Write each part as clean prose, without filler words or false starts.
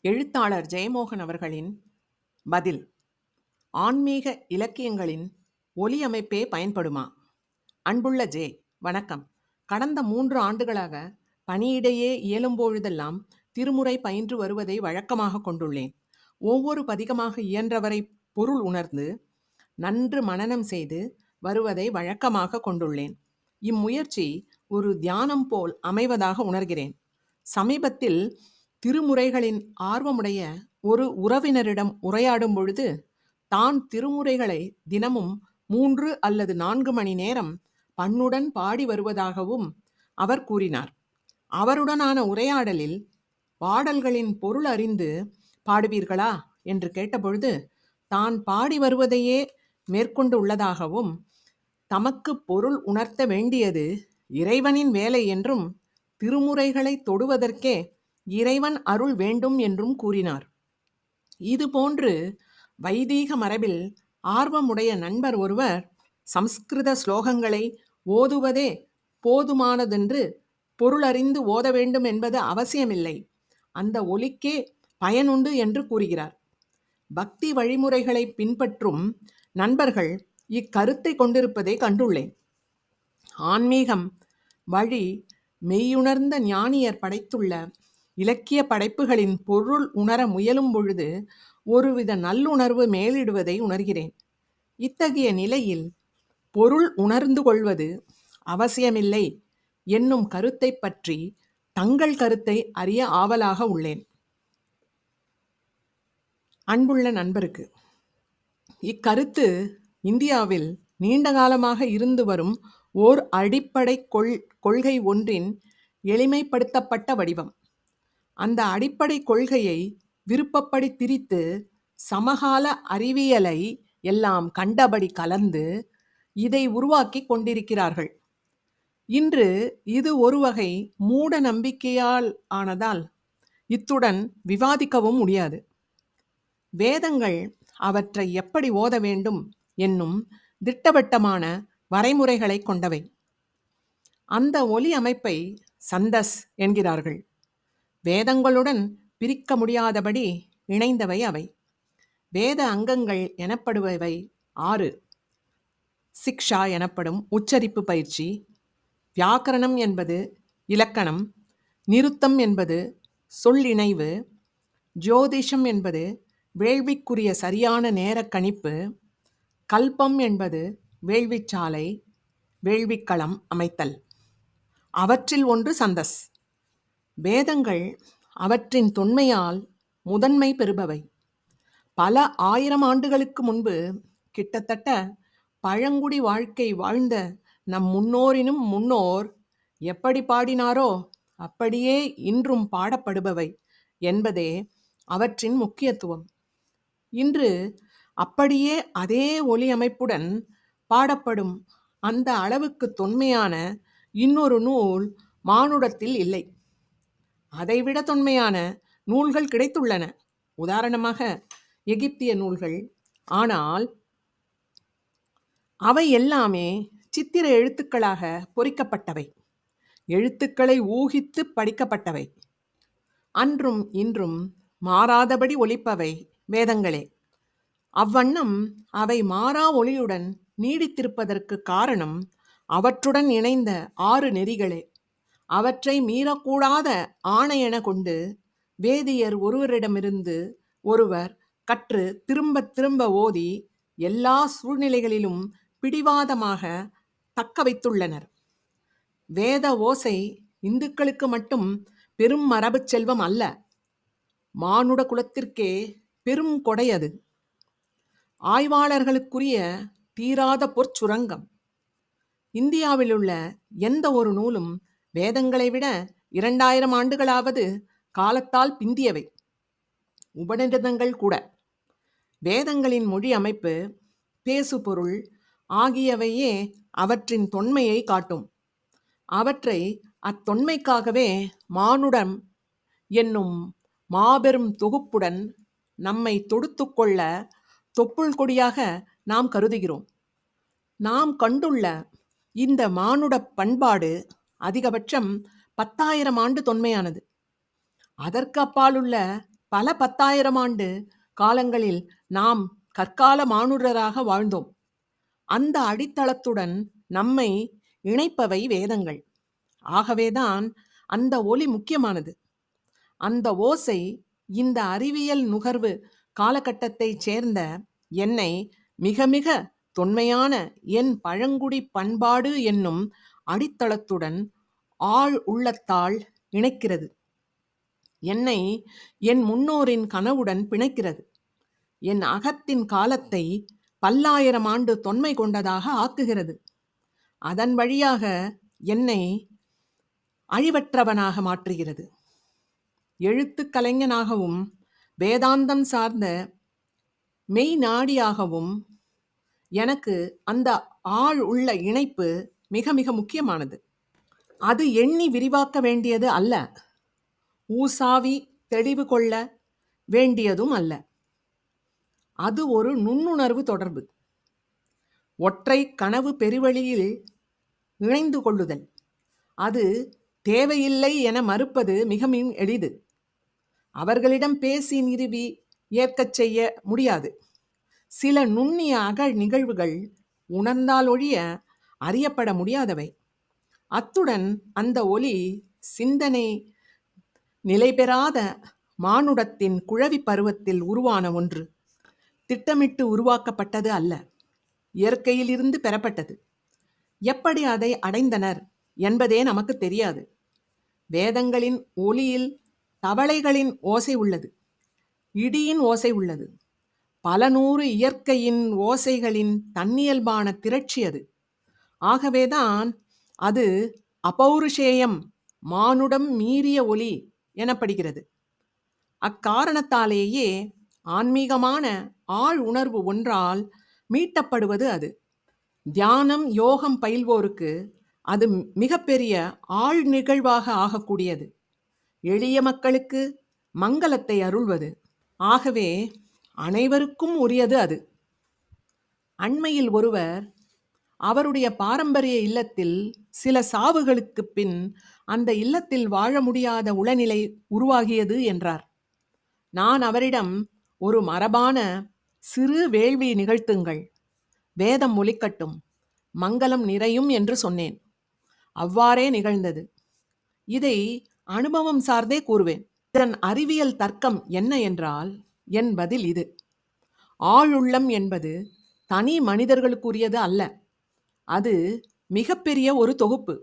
எழுத்தாளர் ஜெயமோகன் அவர்களின் பதில். ஆன்மீக இலக்கியங்களின் ஒலியமைப்பே பயன்படுமா? அன்புள்ள ஜே, வணக்கம். கடந்த 3 ஆண்டுகளாக பணியிடையே இயலும்பொழுதெல்லாம் திருமுறை பயின்று வருவதை வழக்கமாக கொண்டுள்ளேன். ஒவ்வொரு பதிகமாக இயன்றவரை பொருள் உணர்ந்து நன்று மனனம் செய்து வருவதை வழக்கமாக கொண்டுள்ளேன். இம்முயற்சி ஒரு தியானம் போல் அமைவதாக உணர்கிறேன். சமீபத்தில் திருமுறைகளின் ஆர்வமுடைய ஒரு உறவினரிடம் உரையாடும் பொழுது, தான் திருமுறைகளை தினமும் 3 அல்லது 4 மணி நேரம் பண்ணுடன் பாடி வருவதாகவும் அவர் கூறினார். அவருடனான உரையாடலில், பாடல்களின் பொருள் அறிந்து பாடுவீர்களா என்று கேட்டபொழுது, தான் பாடி வருவதையே மேற்கொண்டு உள்ளதாகவும், தமக்கு பொருள் உணர்த்த வேண்டியது இறைவனின் வேலை என்றும், திருமுறைகளை தொடுவதற்கே இறைவன் அருள் வேண்டும் என்றும் கூறினார். இதுபோன்று வைதீக மரபில் ஆர்வமுடைய நண்பர் ஒருவர், சம்ஸ்கிருத ஸ்லோகங்களை ஓதுவதே போதுமானதென்று, பொருளறிந்து ஓத வேண்டும் என்பது அவசியமில்லை, அந்த ஒலிக்கே பயனுண்டு என்று கூறுகிறார். பக்தி வழிமுறைகளை பின்பற்றும் நண்பர்கள் இக்கருத்தை கொண்டிருப்பதை கண்டுள்ளேன். ஆன்மீகம் வழி மெய்யுணர்ந்த ஞானியர் படைத்துள்ள இலக்கிய படைப்புகளின் பொருள் உணர முயலும் பொழுது ஒருவித நல்லுணர்வு மேலிடுவதை உணர்கிறேன். இத்தகைய நிலையில் பொருள் உணர்ந்து கொள்வது அவசியமில்லை என்னும் கருத்தை பற்றி தங்கள் கருத்தை அறிய ஆவலாக உள்ளேன். அன்புள்ள நண்பருக்கு, இக்கருத்து இந்தியாவில் நீண்ட காலமாக இருந்து வரும் ஓர் அடிப்படை கொள்கை ஒன்றின் எளிமைப்படுத்தப்பட்ட வடிவம். அந்த அடிப்படை கொள்கையை விருப்பப்படி திரித்து சமகால அறிவியலை எல்லாம் கண்டபடி கலந்து இதை உருவாக்கி கொண்டிருக்கிறார்கள். இன்று இது ஒரு வகை மூட நம்பிக்கையால் ஆனதால் இத்துடன் விவாதிக்கவும் முடியாது. வேதங்கள் அவற்றை எப்படி ஓத வேண்டும் என்னும் திட்டவட்டமான வரைமுறைகளை கொண்டவை. அந்த ஒலி அமைப்பை சந்தஸ் என்கிறார்கள். வேதங்களுடன் பிரிக்க முடியாதபடி இணைந்தவை அவை. வேத அங்கங்கள் எனப்படுபவை 6. சிக்ஷா எனப்படும் உச்சரிப்பு பயிற்சி, வியாக்கரணம் என்பது இலக்கணம், நிருத்தம் என்பது சொல்லிணைவு, ஜோதிஷம் என்பது வேள்விக்குரிய சரியான நேர கணிப்பு, கல்பம் என்பது வேள்விச்சாலை, வேள்விக்களம் அமைத்தல். அவற்றில் ஒன்று சந்தஸ். வேதங்கள் அவற்றின் தொன்மையால் முதன்மை பெறுபவை. பல 1000 ஆண்டுகளுக்கு முன்பு கிட்டத்தட்ட பழங்குடி வாழ்க்கை வாழ்ந்த நம் முன்னோரினும் முன்னோர் எப்படி பாடினாரோ அப்படியே இன்றும் பாடப்படுபவை என்பதே அவற்றின் முக்கியத்துவம். இன்று அப்படியே அதே ஒலி அமைப்புடன் பாடப்படும் அந்த அளவுக்கு தொன்மையான இன்னொரு நூல் மானுடத்தில் இல்லை. அதைவிட தொன்மையான நூல்கள் கிடைத்துள்ளன. உதாரணமாக எகிப்திய நூல்கள். ஆனால் அவை எல்லாமே சித்திர எழுத்துக்களாக பொறிக்கப்பட்டவை, எழுத்துக்களை ஊகித்து படிக்கப்பட்டவை. அன்றும் இன்றும் மாறாதபடி ஒலிப்பவை வேதங்களே. அவ்வண்ணம் அவை மாறா ஒளியுடன் நீடித்திருப்பதற்கு காரணம் அவற்றுடன் இணைந்த 6 நெறிகளே. அவற்றை மீறக்கூடாத ஆணையென கொண்டு வேதியர் ஒருவரிடமிருந்து ஒருவர் கற்று திரும்ப திரும்ப ஓதி எல்லா சூழ்நிலைகளிலும் பிடிவாதமாக தக்க வைத்துள்ளனர். வேத ஓசை இந்துக்களுக்கு மட்டும் பெரும் மரபு செல்வம் அல்ல, மானுட குலத்திற்கே பெரும் கொடை அது. ஆய்வாளர்களுக்குரிய தீராத பொற்சுரங்கம். இந்தியாவிலுள்ள எந்த ஒரு நூலும் வேதங்களை விட 2000 ஆண்டுகளாவது காலத்தால் பிந்தியவை. உபநிடதங்கள் கூட. வேதங்களின் மொழி அமைப்பு, பேசு பொருள் ஆகியவையே அவற்றின் தொன்மையை காட்டும். அவற்றை அத்தொன்மைக்காகவே மானுடம் என்னும் மாபெரும் தொகுப்புடன் நம்மை தொடுத்து கொள்ள தொப்புள் கொடியாக நாம் கருதுகிறோம். நாம் கண்டுள்ள இந்த மானுட பண்பாடு அதிகபட்சம் 10,000 ஆண்டு தொன்மையானது. அதற்கு அப்பாலுள்ள பல 10,000 ஆண்டு காலங்களில் நாம் கற்கால மானுடராக வாழ்ந்தோம். அந்த அடித்தளத்துடன் நம்மை இணைப்பவை வேதங்கள். ஆகவேதான் அந்த ஒலி முக்கியமானது. அந்த ஓசை இந்த அறிவியல் நுகர்வு காலகட்டத்தைச் சேர்ந்த என்னை மிக மிக தொன்மையான என் பழங்குடி பண்பாடு என்னும் அடித்தளத்துடன் ஆழ் உள்ளத்தால் இணைக்கிறது. என்னை என் முன்னோரின் கனவுடன் பிணைக்கிறது. என் அகத்தின் காலத்தை 10,000 ஆண்டு தொன்மை கொண்டதாக ஆக்குகிறது. அதன் வழியாக என்னை அழிவற்றவனாக மாற்றுகிறது. எழுத்துக் கலைஞனாகவும் வேதாந்தம் சார்ந்த மெய்நாடியாகவும் எனக்கு அந்த ஆழ் உள்ள இணைப்பு மிக மிக முக்கியமானது. அது எண்ணி விரிவாக்க வேண்டியது அல்ல, ஊசாவி தெளிவு கொள்ள வேண்டியதும் அல்ல. அது ஒரு நுண்ணுணர்வு தொடர்பு. ஒற்றை கனவு பெருவெளியில் இணைந்து கொள்ளுதல். அது தேவையில்லை என மறுப்பது மிக எளிது. அவர்களிடம் பேசி நிறுவி ஏற்கச் செய்ய முடியாது. சில நுண்ணிய அக நிகழ்வுகள் உணர்ந்தால் ஒழிய அறியப்பட முடியாதவை. அத்துடன் அந்த ஒலி சிந்தனை நிலை பெறாத மானுடத்தின் குழவி பருவத்தில் உருவான ஒன்று. திட்டமிட்டு உருவாக்கப்பட்டது அல்ல, இயற்கையிலிருந்து பெறப்பட்டது. எப்படி அதை அடைந்தனர் என்பதே நமக்கு தெரியாது. வேதங்களின் ஒலியில் தவளைகளின் ஓசை உள்ளது, இடியின் ஓசை உள்ளது, பல நூறு இயற்கையின் ஓசைகளின் தன்னியல்பான திரட்சி அது. ஆகவேதான் அது அபௌருஷேயம், மானுடம் மீறிய ஒலி எனப்படுகிறது. அக்காரணத்தாலேயே ஆன்மீகமான ஆழ் உணர்வு ஒன்றால் மீட்டப்படுவது அது. தியானம் யோகம் பயில்வோருக்கு அது மிகப்பெரிய ஆழ் நிகழ்வாக ஆகக்கூடியது. எளிய மக்களுக்கு மங்களத்தை அருள்வது. ஆகவே அனைவருக்கும் உரியது அது. அண்மையில் ஒருவர் அவருடைய பாரம்பரிய இல்லத்தில் சில சாவுகளுக்கு பின் அந்த இல்லத்தில் வாழ முடியாத உளநிலை உருவாகியது என்றார். நான் அவரிடம், ஒரு மரபான சிறு வேள்வி நிகழ்த்துங்கள், வேதம் ஒலிக்கட்டும், மங்களம் நிறையும் என்று சொன்னேன். அவ்வாறே நிகழ்ந்தது. இதை அனுபவம் சார்ந்தே கூறுவேன். இதன் அறிவியல் தர்க்கம் என்ன என்றால், என் பதில் இது: ஆழுள்ளம் என்பது தனி மனிதர்களுக்குரியது அல்ல. அது மிகப்பெரிய ஒரு தொகுப்பு.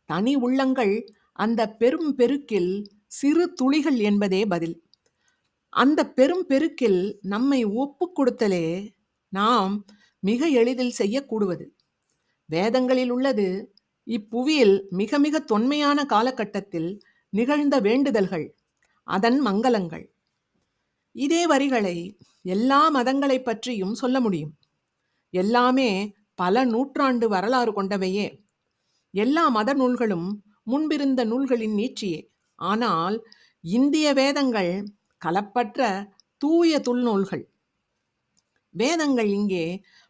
தனி உள்ளங்கள் அந்த பெரும் பெருக்கில் சிறு துளிகள் என்பதே பதில். அந்த பெரும் பெருக்கில் நம்மை ஒப்பு கொடுத்தலே நாம் மிக எளிதில் செய்யக்கூடுவது. வேதங்களில் உள்ளது இப்புவியில் மிக மிக தொன்மையான காலகட்டத்தில் நிகழ்ந்த வேண்டுதல்கள், அதன் மங்களங்கள். இதே வரிகளை எல்லா மதங்களை பற்றியும் சொல்ல முடியும். எல்லாமே பல நூற்றாண்டு வரலாறு கொண்டவையே. எல்லா மத நூல்களும் முன்பிருந்த நூல்களின் நீட்சியே. ஆனால் இந்திய வேதங்கள் கலப்பற்ற தூய துள்நூல்கள். வேதங்கள் இங்கே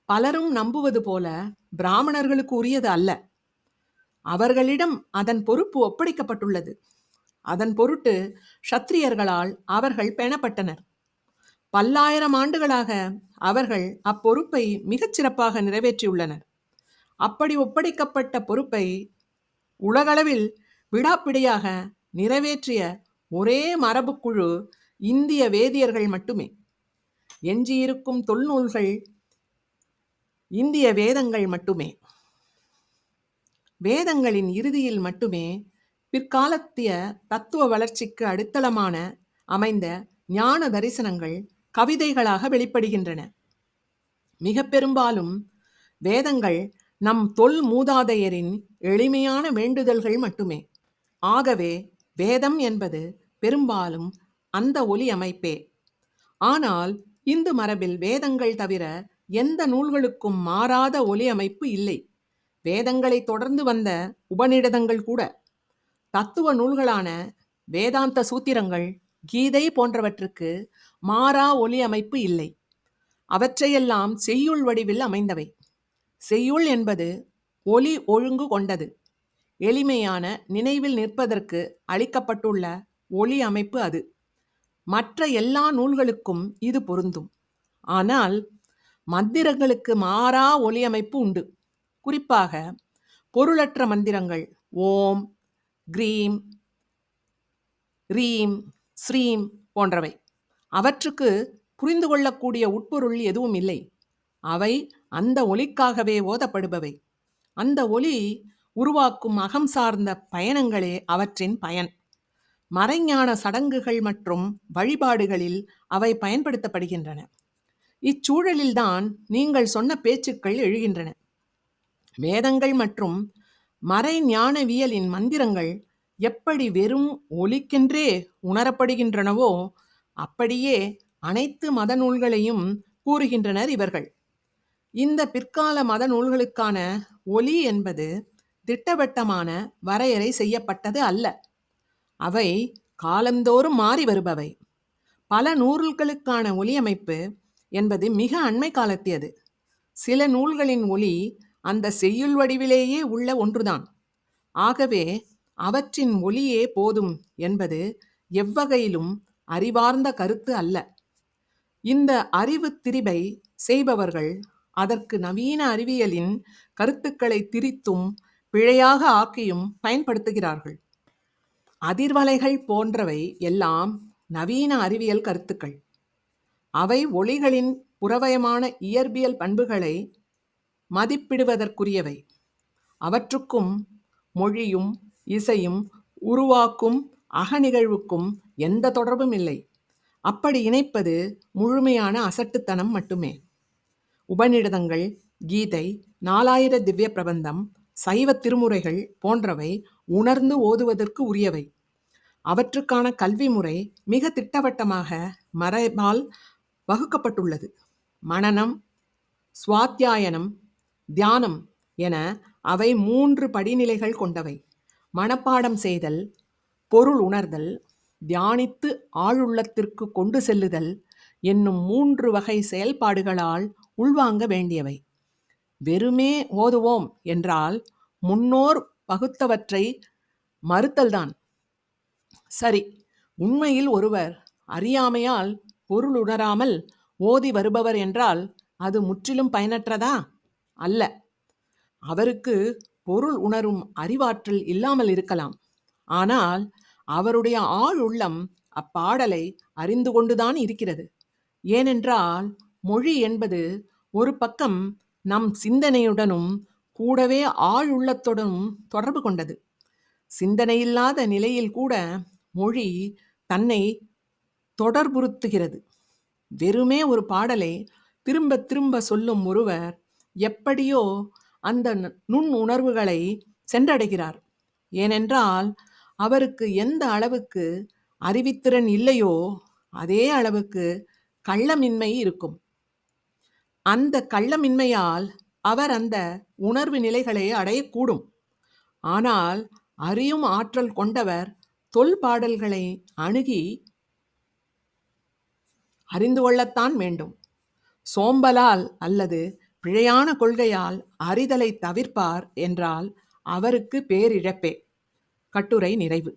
பலரும் நம்புவது போல பிராமணர்களுக்கு உரியது அல்ல. அவர்களிடம் அதன் பொறுப்பு ஒப்படைக்கப்பட்டுள்ளது. அதன் பொருட்டு க்ஷத்திரியர்களால் அவர்கள் பேணப்பட்டனர். 10,000 ஆண்டுகளாக அவர்கள் அப்பொறுப்பை மிகச் சிறப்பாக நிறைவேற்றியுள்ளனர். அப்படி ஒப்படைக்கப்பட்ட பொறுப்பை உலகளவில் விடாப்பிடியாக நிறைவேற்றிய ஒரே மரபுக்குழு இந்திய வேதியர்கள் மட்டுமே. எஞ்சியிருக்கும் தொல்நூல்கள் இந்திய வேதங்கள் மட்டுமே. வேதங்களின் இறுதியில் மட்டுமே பிற்காலத்திய தத்துவ வளர்ச்சிக்கு அடித்தளமான அமைந்த ஞான தரிசனங்கள் கவிதைகளாக வெளிப்படுகின்றன. மிக பெரும்பாலும் வேதங்கள் நம் தொல் மூதாதையரின் எளிமையான வேண்டுதல்கள் மட்டுமே. ஆகவே வேதம் என்பது பெரும்பாலும் அந்த ஒலி அமைப்பே. ஆனால் இந்து மரபில் வேதங்கள் தவிர எந்த நூல்களுக்கும் மாறாத ஒலி அமைப்பு இல்லை. வேதங்களை தொடர்ந்து வந்த உபநிடதங்கள் கூட, தத்துவ நூல்களான வேதாந்த சூத்திரங்கள், கீதை போன்றவற்றுக்கு மாறா ஒலி அமைப்பு இல்லை. அவற்றையெல்லாம் செய்யுள் வடிவில் அமைந்தவை. செய்யுள் என்பது ஒலி ஒழுங்கு கொண்டது. எளிமையான நினைவில் நிற்பதற்கு அளிக்கப்பட்டுள்ள ஒலி அமைப்பு அது. மற்ற எல்லா நூல்களுக்கும் இது பொருந்தும். ஆனால் மந்திரங்களுக்கு மாறா ஒலியமைப்பு உண்டு. குறிப்பாக பொருளற்ற மந்திரங்கள் ஓம், கிரீம், ரீம், ஸ்ரீம் போன்றவை. அவற்றுக்கு புரிந்து கொள்ளக்கூடிய உட்பொருள் எதுவும் இல்லை. அவை அந்த ஒலிக்காகவே ஓதப்படுபவை. அந்த ஒலி உருவாக்கும் அகம் சார்ந்த பயணங்களே அவற்றின் பயன். மறைஞான சடங்குகள் மற்றும் வழிபாடுகளில் அவை பயன்படுத்தப்படுகின்றன. இச்சூழலில்தான் நீங்கள் சொன்ன பேச்சுக்கள் எழுகின்றன. வேதங்கள் மற்றும் மறைஞானவியலின் மந்திரங்கள் எப்படி வெறும் ஒலிக்கென்றே உணரப்படுகின்றனவோ அப்படியே அனைத்து மத நூல்களையும் கூறுகின்றனர் இவர்கள். இந்த பிற்கால மத நூல்களுக்கான ஒலி என்பது திட்டவட்டமான வரையறை செய்யப்பட்டது அல்ல. அவை காலந்தோறும் மாறி வருபவை. பல நூல்களுக்கான ஒலியமைப்பு என்பது மிக அண்மை காலத்தியது. சில நூல்களின் ஒலி அந்த செய்யுள் வடிவிலேயே உள்ள ஒன்றுதான். ஆகவே அவற்றின் ஒலியே போதும் என்பது எவ்வகையிலும் அறிவார்ந்த கருத்து அல்ல. இந்த அறிவு திரிபை செய்பவர்கள் அதற்கு நவீன அறிவியலின் கருத்துக்களை திரித்தும் பிழையாக ஆக்கியும் பயன்படுத்துகிறார்கள். அதிர்வலைகள் போன்றவை எல்லாம் நவீன அறிவியல் கருத்துக்கள். அவை ஒலிகளின் புறவயமான இயற்பியல் பண்புகளை மதிப்பிடுவதற்குரியவை. அவற்றுக்கும் மொழியும் இசையும் உருவாக்கும் அகநிகழ்வுக்கும் எந்த தொடர்பும் இல்லை. அப்படி இணைப்பது முழுமையான அசட்டுத்தனம் மட்டுமே. உபநிடதங்கள், கீதை, 4000 திவ்ய பிரபந்தம், சைவ திருமுறைகள் போன்றவை உணர்ந்து ஓதுவதற்கு உரியவை. அவற்றுக்கான கல்வி முறை மிக திட்டவட்டமாக மரபால் வகுக்கப்பட்டுள்ளது. மனனம், சுவாத்தியாயனம், தியானம் என அவை 3 படிநிலைகள் கொண்டவை. மனப்பாடம் செய்தல், பொருள் உணர்தல், தியானித்து ஆழுள்ளத்திற்கு கொண்டு செல்லுதல் என்னும் 3 வகை செயல்பாடுகளால் உள்வாங்க வேண்டியவை. வெறுமே ஓதுவோம் என்றால் முன்னோர் பகுத்தவற்றை மறுத்தல்தான். சரி, உண்மையில் ஒருவர் அறியாமையால் பொருள் உணராமல் ஓதி வருபவர் என்றால் அது முற்றிலும் பயனற்றதா? அல்ல. அவருக்கு பொருள் உணரும் அறிவாற்றல் இல்லாமல் இருக்கலாம். ஆனால் அவருடைய ஆழுள்ளம் அப்பாடலை அறிந்து கொண்டுதான் இருக்கிறது. ஏனென்றால் மொழி என்பது ஒரு பக்கம் நம் சிந்தனையுடனும் கூடவே ஆழுள்ளத்துடனும் தொடர்பு கொண்டது. சிந்தனையில்லாத நிலையில் கூட மொழி தன்னை தொடர்புறுத்துகிறது. வெறுமே ஒரு பாடலை திரும்ப திரும்ப சொல்லும் ஒருவர் எப்படியோ அந்த நுண் உணர்வுகளை சென்றடைகிறார். ஏனென்றால் அவருக்கு எந்த அளவுக்கு அறிவித்திறன் இல்லையோ அதே அளவுக்கு கள்ளமின்மை இருக்கும். அந்த கள்ளமின்மையால் அவர் அந்த உணர்வு நிலைகளை அடையக்கூடும். ஆனால் அறியும் ஆற்றல் கொண்டவர் தொல் பாடல்களை அணுகி அறிந்து கொள்ளத்தான் வேண்டும். சோம்பலால் அல்லது பிழையான கொள்கையால் அறிதலை தவிர்ப்பார் என்றால் அவருக்கு பேரிழப்பே. கட்டுரை நிறைவு.